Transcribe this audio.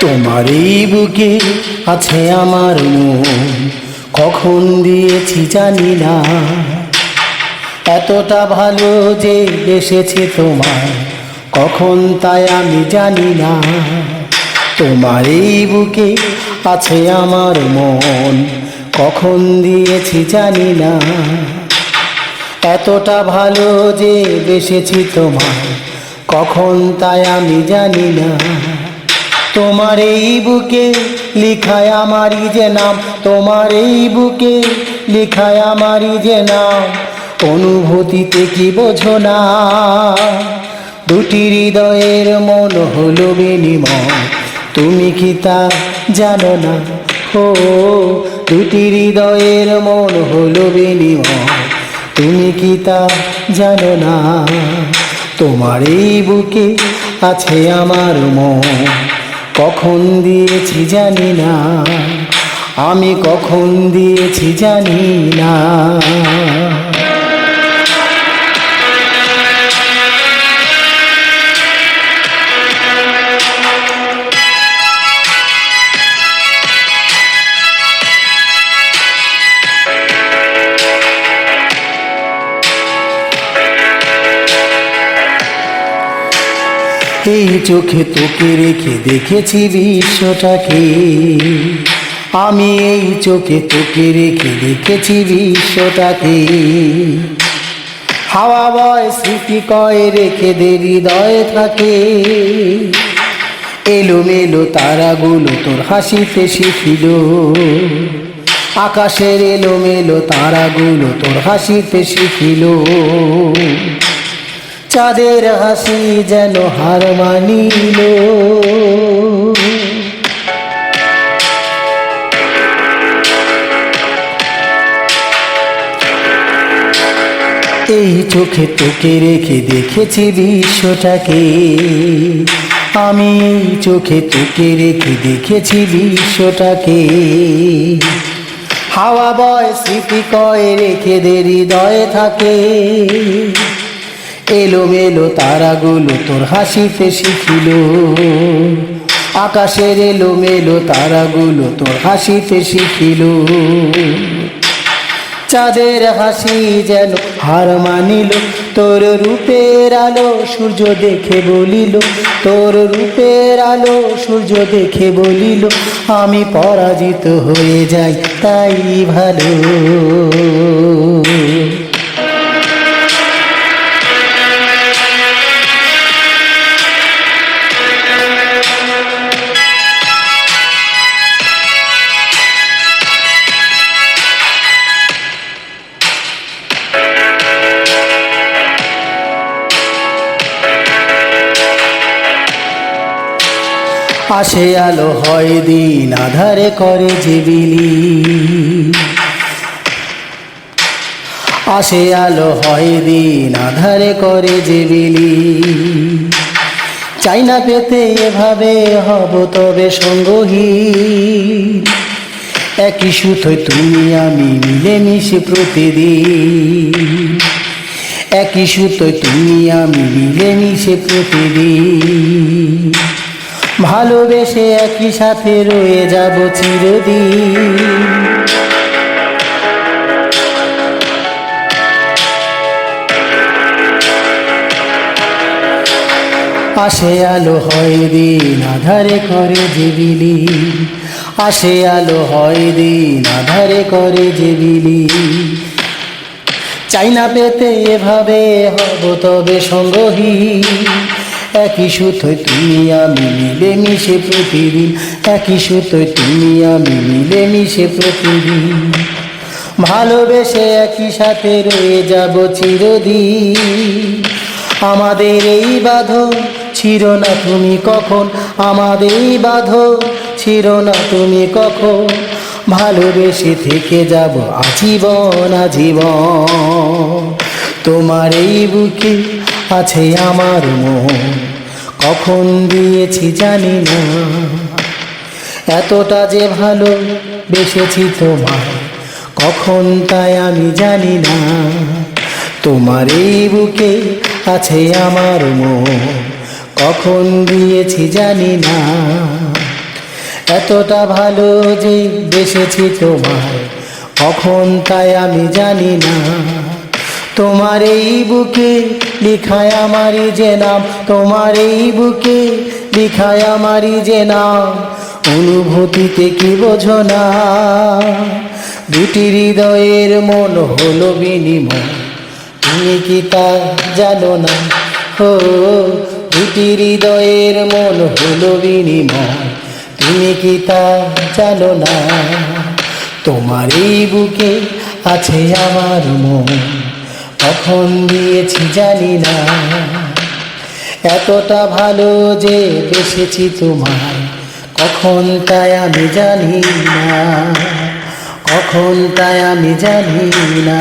তোমার এই বুকে আছে আমার মন, কখন দিয়েছি জানি না। এতটা ভালো যে এসেছে তোমার, কখন তাই আমি জানি না। তোমার এই বুকে আছে আমার মন, কখন দিয়েছি জানি না। এতটা ভালো যে বেসেছি তোমার, কখন তাই আমি জানি না। তোমার এই বুকে লিখায় আমারই যে নাম, তোমার এই বুকে লিখায় আমারই যে নাম। অনুভূতিতে কি বোঝো না, দুটি হৃদয়ের মন হলো বিনিময়, তুমি কি তা জানো না? ও দুটি হৃদয়ের মন হলো বিনিময়, তুমি কি তা জানো না? তোমার এই বুকে আছে আমার মন, কখন দিয়েছি জানি না, আমি কখন দিয়েছি জানি না। এই চোখে তোকে রেখে দেখেছি বিশ্বটাকে, আমি এই চোখে তোকে রেখে দেখেছি বিশ্বটাকে। হাওয়া বয় স্মৃতি কয় রেখে দে হৃদয়ে থাকে, এলোমেলো তারাগুলো তোর হাসিতে শিখিল। আকাশের এলোমেলো তারাগুলো তোর হাসিতে শিখিল। চাঁদের হাসি যেন হার মানিল। এই চোখে তোকে রেখে দেখেছি বিশ্বটাকে, আমি এই চোখে তোকে রেখে দেখেছি বিশ্বটাকে। হাওয়া বয় স্মৃতি কয় রেখে দে হৃদয়ে থাকে, এলোমেলো তারাগুলো তোর হাসিতে শিখিল। আকাশের এলোমেলো তারাগুলো তোর হাসিতে শিখিল। চাঁদের হাসি যেন হার মানিল, তোর রূপের আলো সূর্য দেখে বলিল, তোর রূপের আলো সূর্য দেখে বলিল, আমি পরাজিত হয়ে যাই তাই ভালো। আসে আলো হয় দিন, আধারে করে যে বিলীন। আসে আলো হয় দিন, আধারে করে যে বিলীন। চাই না পেতে এভাবে হব তবে সঙ্গহীন। একই সুতোয় তুমি আমি মিলেমিশে প্রতিদিন, একই সুতোয় তুমি আমি মিলেমিশে প্রতিদিন। ভালোবেসে একই সাথে রয়ে যাব চিরদিন। আসে আলো হয় দিন, আধারে করে যে বিলীন। আসে আলো হয় দিন, আধারে করে যে বিলীন। চাই না পেতে এভাবে হব তবে সঙ্গহীন। একই সুতোয় তুমি আমি মিলেমিশে প্রতিদিন, একই সুতোয় তুমি আমি মিলেমিশে প্রতিদিন। ভালোবেসে একই সাথে রয়ে যাব চিরদিন। আমাদের এই বাঁধন ছিল না তুমি কখন, আমাদের এই বাঁধন ছিল না তুমি কখন। ভালোবেসে থেকে যাব আজীবন আজীবন। তোমার এই বুকে আছে আমার মন, কখন দিয়েছি জানি না। এতটা যে ভালো বেসেছি তোমার, কখন তাই আমি জানি না। তোমার এই বুকে আছে আমার মন, কখন দিয়েছি জানি না। এতটা ভালো যে বেসেছি তোমায়, কখন তাই আমি জানি না। তোমার এই বুকে লিখায় আমারই যে নাম, তোমার এই বুকে লিখায় আমারই যে নাম। অনুভূতিতে কি বোঝো না, দুটি হৃদয়ের মন হলো বিনিময়, তুমি কি তা জানো না? ও দুটি হৃদয়ের মন হলো বিনিময়, তুমি কি তা জানো না? তোমার এই বুকে আছে আমার মন, কখন দিয়েছি জানি না। এতটা ভালো যে বেসেছি তোমায়, কখন তাই আমি জানি না, কখন তাই আমি জানি না।